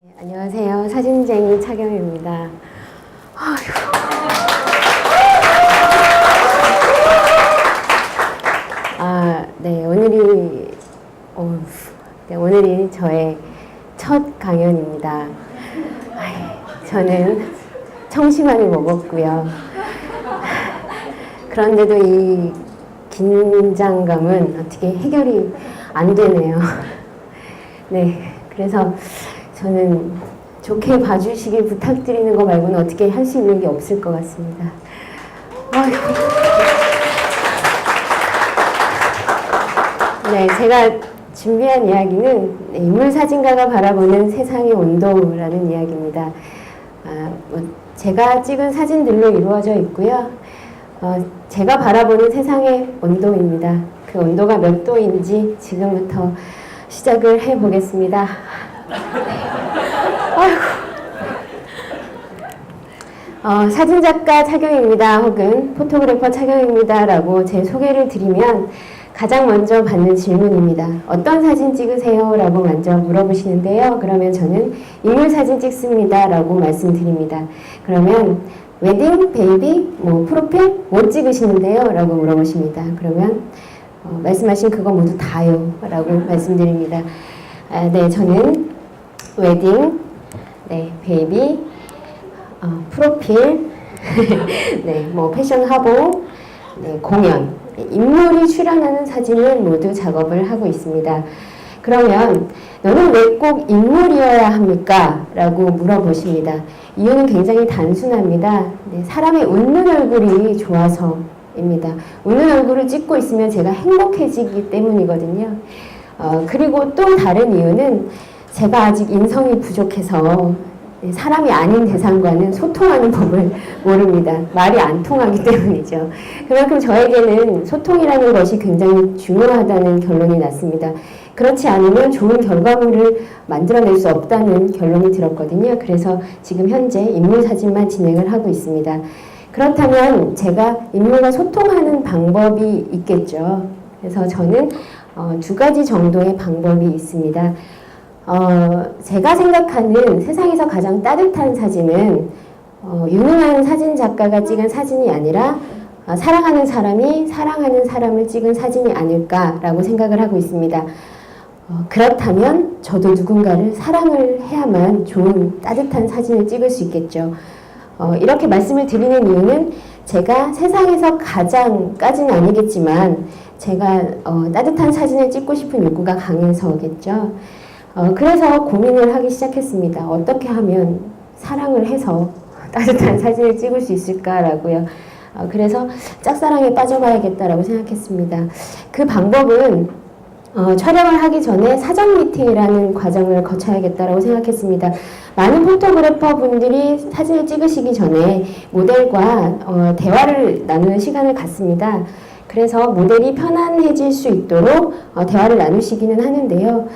네, 안녕하세요. 사진쟁이 차경입니다. 네, 오늘이 저의 첫 강연입니다. 저는 청심환을 먹었고요. 그런데도 이 긴장감은 어떻게 해결이 안 되네요. 네, 그래서 저는 좋게 봐주시길 부탁드리는 거 말고는 어떻게 할 수 있는 게 없을 것 같습니다. 네, 제가 준비한 이야기는 인물사진가가 바라보는 세상의 온도라는 이야기입니다. 제가 찍은 사진들로 이루어져 있고요. 제가 바라보는 세상의 온도입니다. 그 온도가 몇 도인지 지금부터 시작을 해보겠습니다. 사진작가 차경입니다. 혹은 포토그래퍼 차경입니다. 라고 제 소개를 드리면 가장 먼저 받는 질문입니다. 어떤 사진 찍으세요? 라고 먼저 물어보시는데요. 그러면 저는 인물사진 찍습니다. 라고 말씀드립니다. 그러면 웨딩, 베이비, 프로필 뭐 찍으시는데요? 라고 물어보십니다. 그러면 말씀하신 그거 모두 다요. 라고 말씀드립니다. 네, 저는 웨딩, 네, 베이비, 프로필, 네, 패션 화보, 네, 공연, 인물이 출연하는 사진을 모두 작업을 하고 있습니다. 그러면 너는 왜 꼭 인물이어야 합니까? 라고 물어보십니다. 이유는 굉장히 단순합니다. 네, 사람의 웃는 얼굴이 좋아서입니다. 웃는 얼굴을 찍고 있으면 제가 행복해지기 때문이거든요. 그리고 또 다른 이유는 제가 아직 인성이 부족해서 사람이 아닌 대상과는 소통하는 법을 모릅니다. 말이 안 통하기 때문이죠. 그만큼 저에게는 소통이라는 것이 굉장히 중요하다는 결론이 났습니다. 그렇지 않으면 좋은 결과물을 만들어낼 수 없다는 결론이 들었거든요. 그래서 지금 현재 인물사진만 진행을 하고 있습니다. 그렇다면 제가 인물과 소통하는 방법이 있겠죠. 그래서 저는 두 가지 정도의 방법이 있습니다. 제가 생각하는 세상에서 가장 따뜻한 사진은 유능한 사진 작가가 찍은 사진이 아니라 사랑하는 사람이 사랑하는 사람을 찍은 사진이 아닐까라고 생각을 하고 있습니다. 그렇다면 저도 누군가를 사랑을 해야만 좋은 따뜻한 사진을 찍을 수 있겠죠. 이렇게 말씀을 드리는 이유는 제가 세상에서 가장까지는 아니겠지만 제가 따뜻한 사진을 찍고 싶은 욕구가 강해서겠죠. 그래서 고민을 하기 시작했습니다. 어떻게 하면 사랑을 해서 따뜻한 사진을 찍을 수 있을까라고요. 그래서 짝사랑에 빠져봐야겠다라고 생각했습니다. 그 방법은 촬영을 하기 전에 사전 미팅이라는 과정을 거쳐야겠다라고 생각했습니다. 많은 포토그래퍼 분들이 사진을 찍으시기 전에 모델과 대화를 나누는 시간을 갖습니다. 그래서 모델이 편안해질 수 있도록 대화를 나누시기는 하는데요.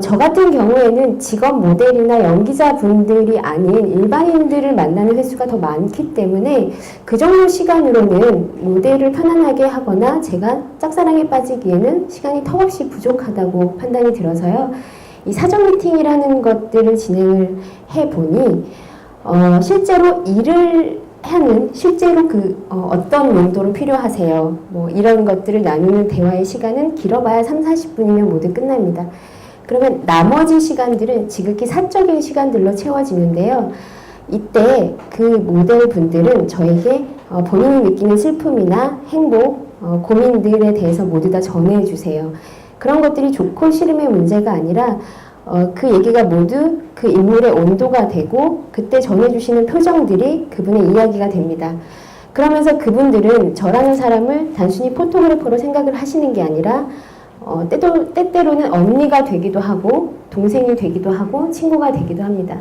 저 같은 경우에는 직업 모델이나 연기자 분들이 아닌 일반인들을 만나는 횟수가 더 많기 때문에 그 정도 시간으로는 모델을 편안하게 하거나 제가 짝사랑에 빠지기에는 시간이 턱없이 부족하다고 판단이 들어서요. 이 사전 미팅이라는 것들을 진행을 해보니 실제로 일을 하는 실제로 어떤 용도로 필요하세요. 이런 것들을 나누는 대화의 시간은 길어봐야 30-40분이면 모두 끝납니다. 그러면 나머지 시간들은 지극히 사적인 시간들로 채워지는데요. 이때 그 모델분들은 저에게 본인이 느끼는 슬픔이나 행복, 고민들에 대해서 모두 다 전해주세요. 그런 것들이 좋고 싫음의 문제가 아니라 그 얘기가 모두 그 인물의 온도가 되고 그때 전해주시는 표정들이 그분의 이야기가 됩니다. 그러면서 그분들은 저라는 사람을 단순히 포토그래퍼로 생각을 하시는 게 아니라 때때로는 언니가 되기도 하고 동생이 되기도 하고 친구가 되기도 합니다.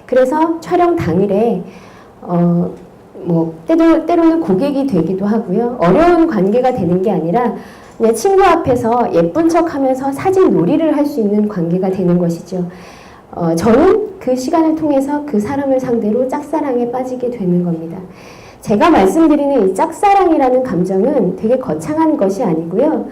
그래서 촬영 당일에 때로는 고객이 되기도 하고요. 어려운 관계가 되는 게 아니라 그냥 친구 앞에서 예쁜 척하면서 사진 놀이를 할 수 있는 관계가 되는 것이죠. 저는 그 시간을 통해서 그 사람을 상대로 짝사랑에 빠지게 되는 겁니다. 제가 말씀드리는 이 짝사랑이라는 감정은 되게 거창한 것이 아니고요.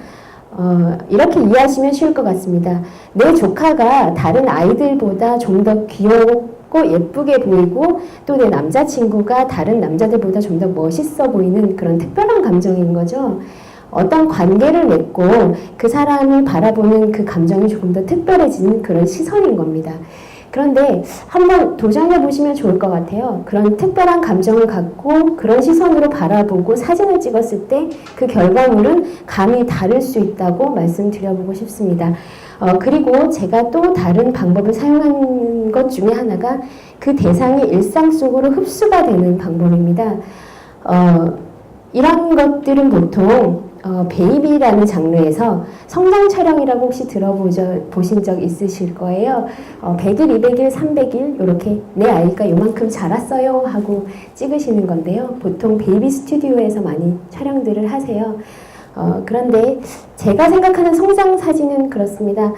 이렇게 이해하시면 쉬울 것 같습니다. 내 조카가 다른 아이들보다 좀 더 귀엽고 예쁘게 보이고 또 내 남자친구가 다른 남자들보다 좀 더 멋있어 보이는 그런 특별한 감정인 거죠. 어떤 관계를 맺고 그 사람을 바라보는 그 감정이 조금 더 특별해지는 그런 시선인 겁니다. 그런데 한번 도전해 보시면 좋을 것 같아요. 그런 특별한 감정을 갖고 그런 시선으로 바라보고 사진을 찍었을 때 그 결과물은 감이 다를 수 있다고 말씀드려보고 싶습니다. 그리고 제가 또 다른 방법을 사용한 것 중에 하나가 그 대상이 일상 속으로 흡수가 되는 방법입니다. 이런 것들은 보통 베이비라는 장르에서 성장 촬영이라고 혹시 들어보신 적 있으실 거예요. 100일, 200일, 300일 이렇게 내 아이가 요만큼 자랐어요 하고 찍으시는 건데요. 보통 베이비 스튜디오에서 많이 촬영들을 하세요. 그런데 제가 생각하는 성장 사진은 그렇습니다.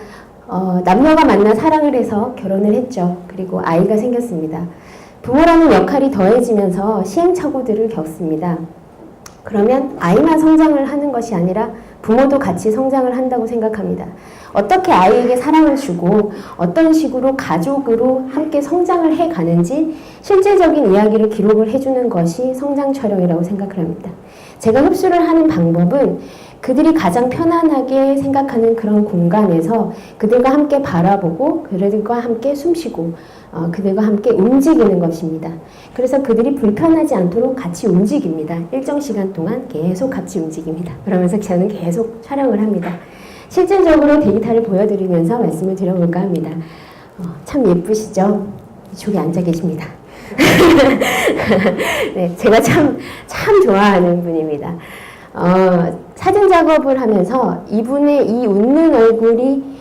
남녀가 만나 사랑을 해서 결혼을 했죠. 그리고 아이가 생겼습니다. 부모라는 역할이 더해지면서 시행착오들을 겪습니다. 그러면 아이만 성장을 하는 것이 아니라 부모도 같이 성장을 한다고 생각합니다. 어떻게 아이에게 사랑을 주고 어떤 식으로 가족으로 함께 성장을 해가는지 실제적인 이야기를 기록을 해주는 것이 성장 촬영이라고 생각을 합니다. 제가 흡수를 하는 방법은 그들이 가장 편안하게 생각하는 그런 공간에서 그들과 함께 바라보고 그들과 함께 숨쉬고 그들과 함께 움직이는 것입니다. 그래서 그들이 불편하지 않도록 같이 움직입니다. 일정 시간 동안 계속 같이 움직입니다. 그러면서 저는 계속 촬영을 합니다. 실질적으로 데이터를 보여드리면서 말씀을 드려볼까 합니다. 참 예쁘시죠? 이쪽에 앉아 계십니다. 네, 제가 참 좋아하는 분입니다. 사진 작업을 하면서 이분의 이 웃는 얼굴이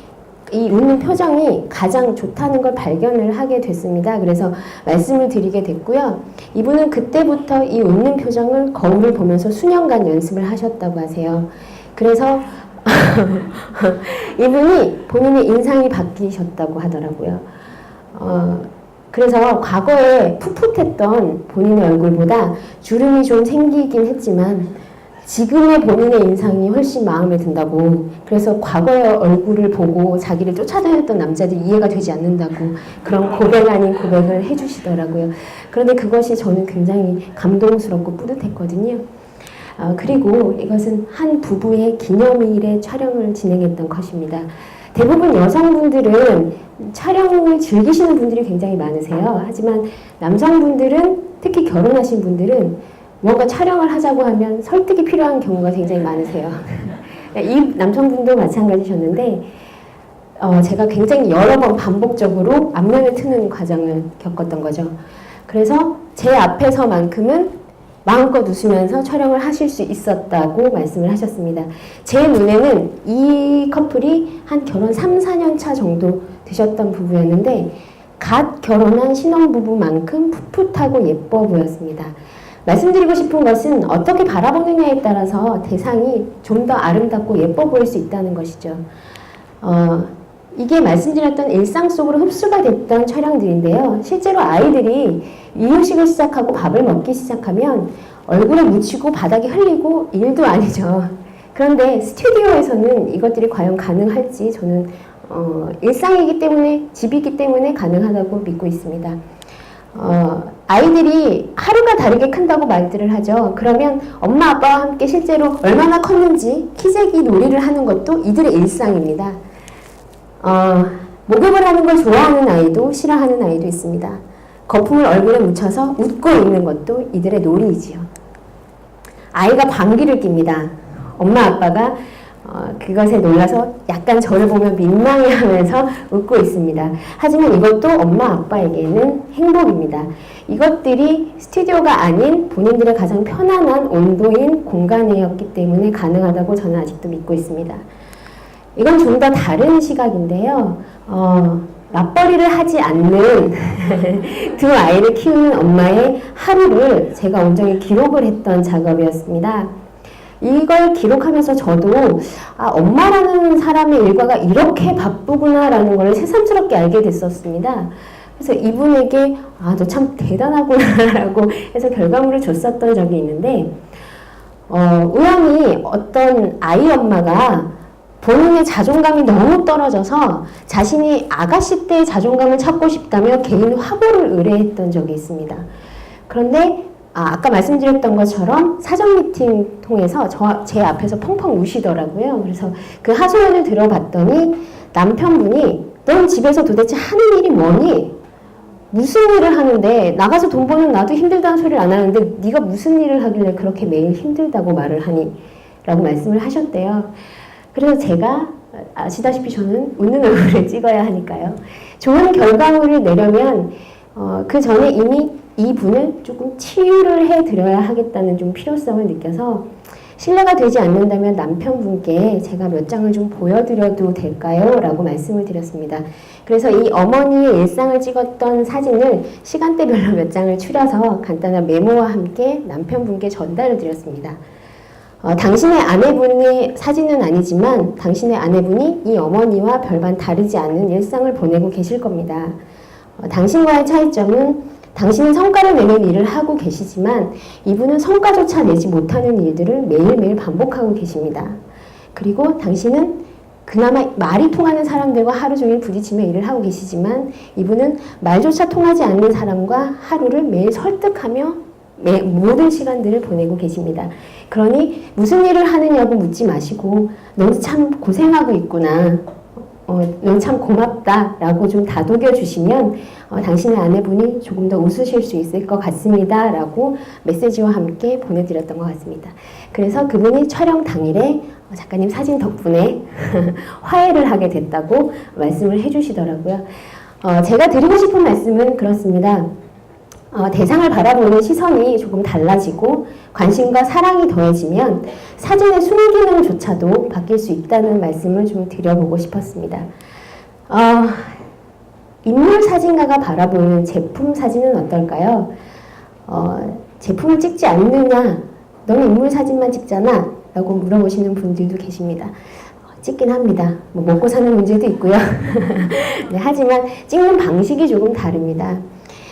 이 웃는 표정이 가장 좋다는 걸 발견을 하게 됐습니다. 그래서 말씀을 드리게 됐고요. 이분은 그때부터 이 웃는 표정을 거울을 보면서 수년간 연습을 하셨다고 하세요. 그래서 이분이 본인의 인상이 바뀌셨다고 하더라고요. 그래서 과거에 풋풋했던 본인의 얼굴보다 주름이 좀 생기긴 했지만 지금의 본인의 인상이 훨씬 마음에 든다고, 그래서 과거의 얼굴을 보고 자기를 쫓아다녔던 남자들이 이해가 되지 않는다고 그런 고백 아닌 고백을 해주시더라고요. 그런데 그것이 저는 굉장히 감동스럽고 뿌듯했거든요. 그리고 이것은 한 부부의 기념일에 촬영을 진행했던 컷입니다. 대부분 여성분들은 촬영을 즐기시는 분들이 굉장히 많으세요. 하지만 남성분들은, 특히 결혼하신 분들은 뭔가 촬영을 하자고 하면 설득이 필요한 경우가 굉장히 많으세요. 이 남성분도 마찬가지셨는데 제가 굉장히 여러 번 반복적으로 안면을 트는 과정을 겪었던 거죠. 그래서 제 앞에서만큼은 마음껏 웃으면서 촬영을 하실 수 있었다고 말씀을 하셨습니다. 제 눈에는 이 커플이 한 결혼 3, 4년 차 정도 되셨던 부부였는데 갓 결혼한 신혼부부만큼 풋풋하고 예뻐 보였습니다. 말씀드리고 싶은 것은 어떻게 바라보느냐에 따라서 대상이 좀 더 아름답고 예뻐 보일 수 있다는 것이죠. 이게 말씀드렸던 일상 속으로 흡수가 됐던 촬영들인데요. 실제로 아이들이 이유식을 시작하고 밥을 먹기 시작하면 얼굴에 묻히고 바닥에 흘리고 일도 아니죠. 그런데 스튜디오에서는 이것들이 과연 가능할지 저는 일상이기 때문에, 집이기 때문에 가능하다고 믿고 있습니다. 아이들이 하루가 다르게 큰다고 말들을 하죠. 그러면 엄마 아빠와 함께 실제로 얼마나 컸는지 키재기 놀이를 하는 것도 이들의 일상입니다. 목욕을 하는 걸 좋아하는 아이도 싫어하는 아이도 있습니다. 거품을 얼굴에 묻혀서 웃고 있는 것도 이들의 놀이이지요. 아이가 방귀를 낍니다. 엄마 아빠가 그것에 놀라서 약간 저를 보며 민망해하면서 웃고 있습니다. 하지만 이것도 엄마 아빠에게는 행복입니다. 이것들이 스튜디오가 아닌 본인들의 가장 편안한 온도인 공간이었기 때문에 가능하다고 저는 아직도 믿고 있습니다. 이건 좀 더 다른 시각인데요. 맞벌이를 하지 않는 두 아이를 키우는 엄마의 하루를 제가 온전히 기록을 했던 작업이었습니다. 이걸 기록하면서 저도 엄마라는 사람의 일과가 이렇게 바쁘구나라는 걸 새삼스럽게 알게 됐었습니다. 그래서 이분에게 너 참 대단하구나라고 해서 결과물을 줬었던 적이 있는데 우연히 어떤 아이 엄마가 본인의 자존감이 너무 떨어져서 자신이 아가씨 때의 자존감을 찾고 싶다며 개인 화보를 의뢰했던 적이 있습니다. 그런데 아까 말씀드렸던 것처럼 사전 미팅 통해서 제 앞에서 펑펑 우시더라고요. 그래서 그 하소연을 들어봤더니 남편분이 넌 집에서 도대체 하는 일이 뭐니? 무슨 일을 하는데 나가서 돈 버는 나도 힘들다는 소리를 안 하는데 네가 무슨 일을 하길래 그렇게 매일 힘들다고 말을 하니? 라고 말씀을 하셨대요. 그래서 제가 아시다시피 저는 웃는 얼굴을 찍어야 하니까요. 좋은 결과물을 내려면 그 전에 이미 이분을 조금 치유를 해드려야 하겠다는 좀 필요성을 느껴서 신뢰가 되지 않는다면 남편분께 제가 몇 장을 좀 보여드려도 될까요? 라고 말씀을 드렸습니다. 그래서 이 어머니의 일상을 찍었던 사진을 시간대별로 몇 장을 추려서 간단한 메모와 함께 남편분께 전달을 드렸습니다. 당신의 아내분의 사진은 아니지만 당신의 아내분이 이 어머니와 별반 다르지 않은 일상을 보내고 계실 겁니다. 당신과의 차이점은 당신은 성과를 내는 일을 하고 계시지만 이분은 성과조차 내지 못하는 일들을 매일매일 반복하고 계십니다. 그리고 당신은 그나마 말이 통하는 사람들과 하루 종일 부딪히며 일을 하고 계시지만 이분은 말조차 통하지 않는 사람과 하루를 매일 설득하며 모든 시간들을 보내고 계십니다. 그러니 무슨 일을 하느냐고 묻지 마시고 넌 참 고생하고 있구나. 넌 참 고맙다 라고 좀 다독여 주시면 당신의 아내분이 조금 더 웃으실 수 있을 것 같습니다 라고 메시지와 함께 보내드렸던 것 같습니다. 그래서 그분이 촬영 당일에 작가님 사진 덕분에 화해를 하게 됐다고 말씀을 해주시더라고요. 제가 드리고 싶은 말씀은 그렇습니다. 대상을 바라보는 시선이 조금 달라지고 관심과 사랑이 더해지면 사진의 순기능조차도 바뀔 수 있다는 말씀을 좀 드려보고 싶었습니다. 인물 사진가가 바라보는 제품 사진은 어떨까요? 제품을 찍지 않느냐? 너는 인물 사진만 찍잖아? 라고 물어보시는 분들도 계십니다. 찍긴 합니다. 먹고 사는 문제도 있고요. 네, 하지만 찍는 방식이 조금 다릅니다.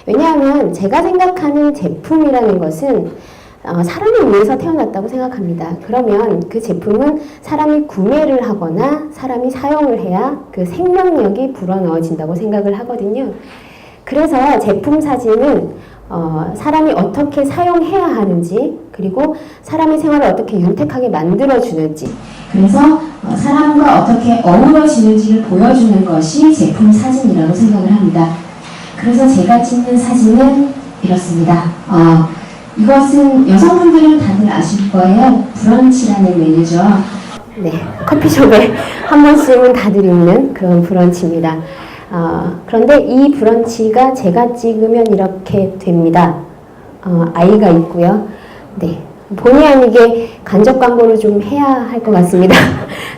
왜냐하면 제가 생각하는 제품이라는 것은 사람을 위해서 태어났다고 생각합니다. 그러면 그 제품은 사람이 구매를 하거나 사람이 사용을 해야 그 생명력이 불어넣어진다고 생각을 하거든요. 그래서 제품 사진은 사람이 어떻게 사용해야 하는지 그리고 사람의 생활을 어떻게 윤택하게 만들어주는지 그래서 사람과 어떻게 어우러지는지를 보여주는 것이 제품 사진이라고 생각을 합니다. 그래서 제가 찍는 사진은 이렇습니다. 이것은 여성분들은 다들 아실 거예요. 브런치라는 메뉴죠. 네, 커피숍에 한 번씩은 다들 있는 그런 브런치입니다. 그런데 이 브런치가 제가 찍으면 이렇게 됩니다. 아이가 있고요. 네, 본의 아니게 간접 광고를 좀 해야 할 것 같습니다.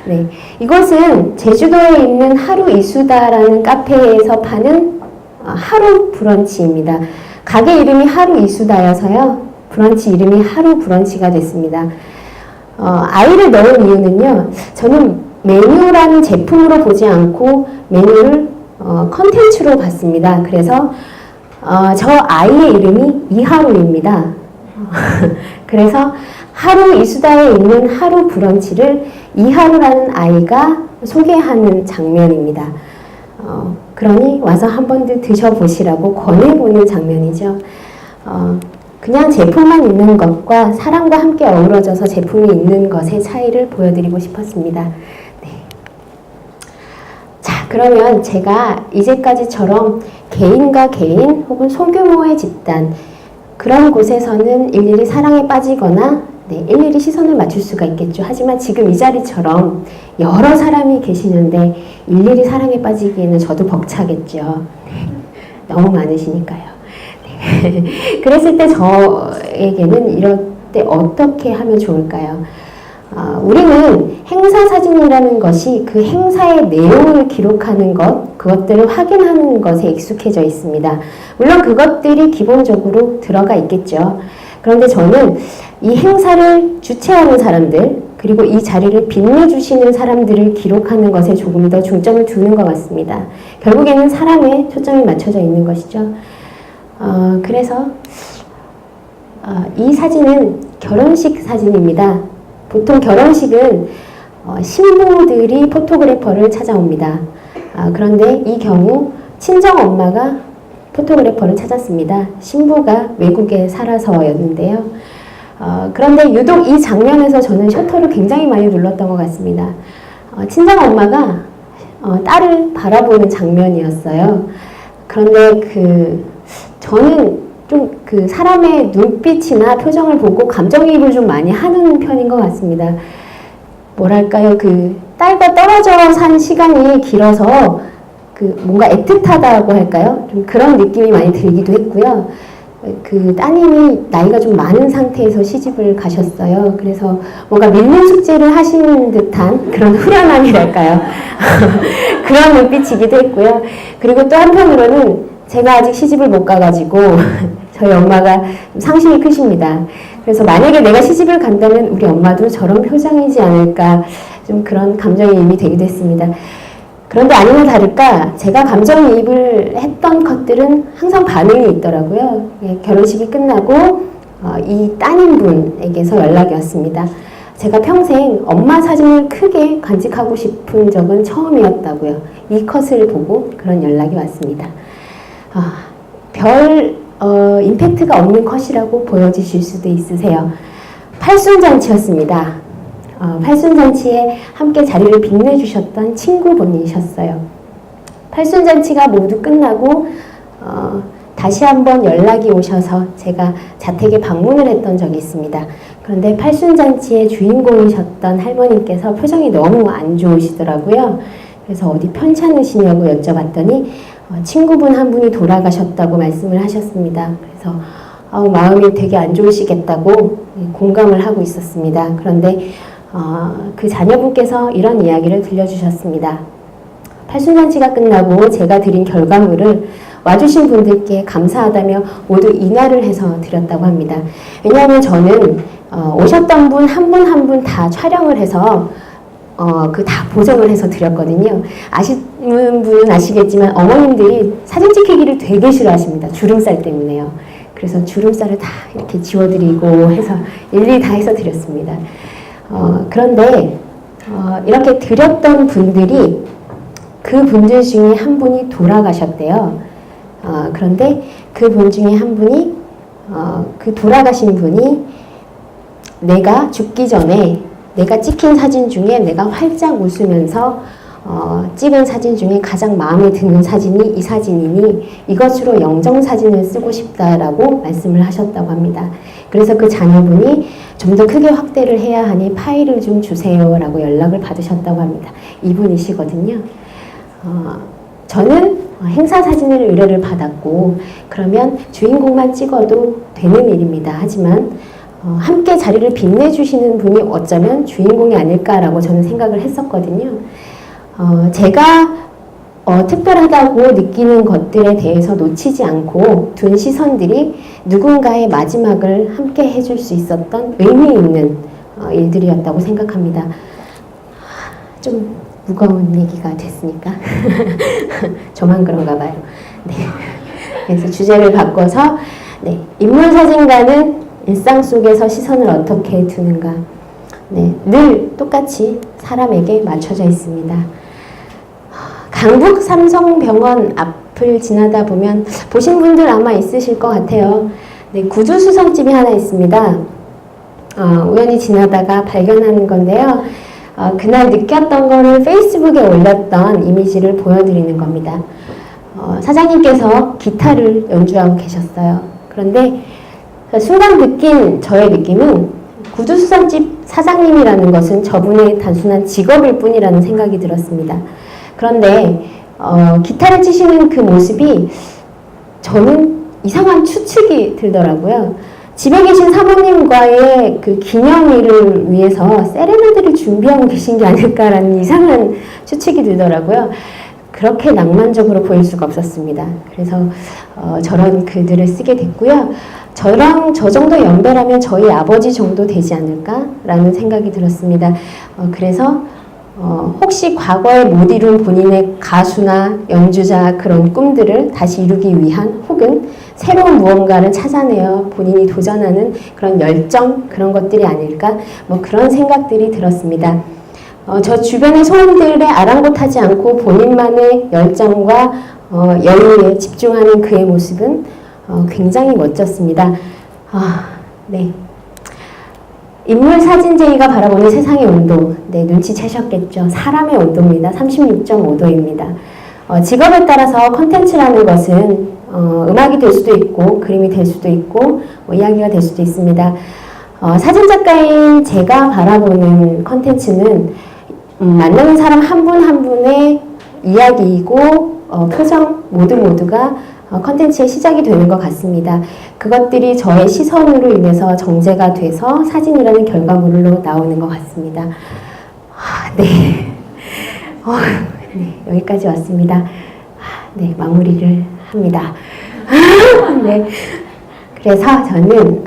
네, 이것은 제주도에 있는 하루 이수다라는 카페에서 파는 하루 브런치입니다. 가게 이름이 하루 이수다여서요. 브런치 이름이 하루 브런치가 됐습니다. 아이를 넣은 이유는요. 저는 메뉴라는 제품으로 보지 않고 메뉴를 컨텐츠로 봤습니다. 그래서 저 아이의 이름이 이하루입니다. 그래서 하루 이수다에 있는 하루 브런치를 이하루라는 아이가 소개하는 장면입니다. 그러니 와서 한 번들 드셔보시라고 권해보는 장면이죠. 그냥 제품만 있는 것과 사람과 함께 어우러져서 제품이 있는 것의 차이를 보여드리고 싶었습니다. 네. 자, 그러면 제가 이제까지처럼 개인과 개인 혹은 소규모의 집단 그런 곳에서는 일일이 사랑에 빠지거나 일일이 시선을 맞출 수가 있겠죠. 하지만 지금 이 자리처럼 여러 사람이 계시는데 일일이 사랑에 빠지기에는 저도 벅차겠죠. 너무 많으시니까요. 그랬을 때 저에게는 이럴 때 어떻게 하면 좋을까요? 우리는 행사 사진이라는 것이 그 행사의 내용을 기록하는 것, 그것들을 확인하는 것에 익숙해져 있습니다. 물론 그것들이 기본적으로 들어가 있겠죠. 그런데 저는 이 행사를 주최하는 사람들, 그리고 이 자리를 빛내주시는 사람들을 기록하는 것에 조금 더 중점을 두는 것 같습니다. 결국에는 사람에 초점이 맞춰져 있는 것이죠. 그래서 이 사진은 결혼식 사진입니다. 보통 결혼식은 신부들이 포토그래퍼를 찾아옵니다. 그런데 이 경우 친정 엄마가 포토그래퍼를 찾았습니다. 신부가 외국에 살아서였는데요. 그런데 유독 이 장면에서 저는 셔터를 굉장히 많이 눌렀던 것 같습니다. 친정 엄마가 딸을 바라보는 장면이었어요. 그런데 저는 좀 사람의 눈빛이나 표정을 보고 감정이입을 좀 많이 하는 편인 것 같습니다. 뭐랄까요, 딸과 떨어져 산 시간이 길어서 뭔가 애틋하다고 할까요? 좀 그런 느낌이 많이 들기도 했고요. 따님이 나이가 좀 많은 상태에서 시집을 가셨어요. 그래서 뭔가 밀린 숙제를 하시는 듯한 그런 후련함이랄까요? 그런 눈빛이기도 했고요. 그리고 또 한편으로는 제가 아직 시집을 못 가가지고 저희 엄마가 상심이 크십니다. 그래서 만약에 내가 시집을 간다면 우리 엄마도 저런 표정이지 않을까, 좀 그런 감정이입이 되기도 했습니다. 그런데 아니나 다를까 제가 감정이입을 했던 것들은 항상 반응이 있더라고요. 결혼식이 끝나고 이 따님분에게서 연락이 왔습니다. 제가 평생 엄마 사진을 크게 간직하고 싶은 적은 처음이었다고요. 이 컷을 보고 그런 연락이 왔습니다. 별 임팩트가 없는 컷이라고 보여지실 수도 있으세요. 팔순잔치였습니다. 팔순잔치에 함께 자리를 빛내주셨던 친구분이셨어요. 팔순잔치가 모두 끝나고 다시 한번 연락이 오셔서 제가 자택에 방문을 했던 적이 있습니다. 그런데 팔순잔치의 주인공이셨던 할머님께서 표정이 너무 안 좋으시더라고요. 그래서 어디 편찮으시냐고 여쭤봤더니 친구분 한 분이 돌아가셨다고 말씀을 하셨습니다. 그래서 마음이 되게 안 좋으시겠다고 공감을 하고 있었습니다. 그런데 그 자녀분께서 이런 이야기를 들려주셨습니다. 팔순잔치가 끝나고 제가 드린 결과물을 와주신 분들께 감사하다며 모두 인화를 해서 드렸다고 합니다. 왜냐하면 저는 오셨던 분 한 분 한 분 다 촬영을 해서 다 보정을 해서 드렸거든요. 아시는 분은 아시겠지만 어머님들이 사진 찍히기를 되게 싫어하십니다. 주름살 때문에요. 그래서 주름살을 다 이렇게 지워드리고 해서 일일이 다 해서 드렸습니다. 그런데 이렇게 드렸던 분들이 그 분들 중에 한 분이 돌아가셨대요. 그런데 그 분 중에 한 분이 그 돌아가신 분이 내가 죽기 전에 내가 찍힌 사진 중에 내가 활짝 웃으면서 찍은 사진 중에 가장 마음에 드는 사진이 이 사진이니 이것으로 영정사진을 쓰고 싶다라고 말씀을 하셨다고 합니다. 그래서 그 자녀분이 좀 더 크게 확대를 해야 하니 파일을 좀 주세요 라고 연락을 받으셨다고 합니다. 이분이시거든요. 저는 행사 사진을 의뢰를 받았고 그러면 주인공만 찍어도 되는 일입니다. 하지만 함께 자리를 빛내주시는 분이 어쩌면 주인공이 아닐까라고 저는 생각을 했었거든요. 제가 특별하다고 느끼는 것들에 대해서 놓치지 않고 둔 시선들이 누군가의 마지막을 함께 해줄 수 있었던 의미 있는 일들이었다고 생각합니다. 좀 무거운 얘기가 됐으니까 저만 그런가 봐요. 네. 그래서 주제를 바꿔서 인물사진가는 일상 속에서 시선을 어떻게 두는가. 늘 똑같이 사람에게 맞춰져 있습니다. 강북 삼성병원 앞을 지나다 보면 보신 분들 아마 있으실 것 같아요. 구두수선집이 하나 있습니다. 우연히 지나다가 발견한 건데요. 그날 느꼈던 거를 페이스북에 올렸던 이미지를 보여드리는 겁니다. 사장님께서 기타를 연주하고 계셨어요. 그런데 순간 느낀 저의 느낌은 구두수선집 사장님이라는 것은 저분의 단순한 직업일 뿐이라는 생각이 들었습니다. 그런데 기타를 치시는 그 모습이 저는 이상한 추측이 들더라고요. 집에 계신 사모님과의 그 기념일을 위해서 세레나데를 준비하고 계신 게 아닐까라는 이상한 추측이 들더라고요. 그렇게 낭만적으로 보일 수가 없었습니다. 그래서 저런 글들을 쓰게 됐고요. 저랑 저 정도 연배라면 저희 아버지 정도 되지 않을까라는 생각이 들었습니다. 그래서 혹시 과거에 못 이룬 본인의 가수나 연주자 그런 꿈들을 다시 이루기 위한 혹은 새로운 무언가를 찾아내어 본인이 도전하는 그런 열정 그런 것들이 아닐까 그런 생각들이 들었습니다. 저 주변의 소음들에 아랑곳하지 않고 본인만의 열정과 여유에 집중하는 그의 모습은 굉장히 멋졌습니다. 네. 인물 사진쟁이가 바라보는 세상의 온도, 네, 눈치채셨겠죠. 사람의 온도입니다. 36.5도입니다. 직업에 따라서 컨텐츠라는 것은 음악이 될 수도 있고 그림이 될 수도 있고 이야기가 될 수도 있습니다. 사진작가인 제가 바라보는 컨텐츠는 만나는 사람 한 분 한 분의 이야기이고 표정 모두가 컨텐츠의 시작이 되는 것 같습니다. 그것들이 저의 시선으로 인해서 정제가 돼서 사진이라는 결과물로 나오는 것 같습니다. 네. 네, 여기까지 왔습니다. 네, 마무리를 합니다. 네. 그래서 저는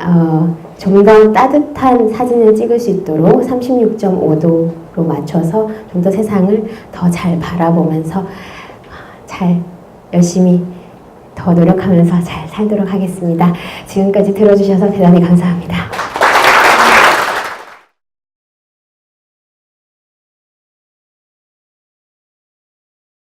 좀 더 따뜻한 사진을 찍을 수 있도록 36.5도로 맞춰서 좀 더 세상을 더 잘 바라보면서 잘 열심히 더 노력하면서 잘 살도록 하겠습니다. 지금까지 들어주셔서 대단히 감사합니다.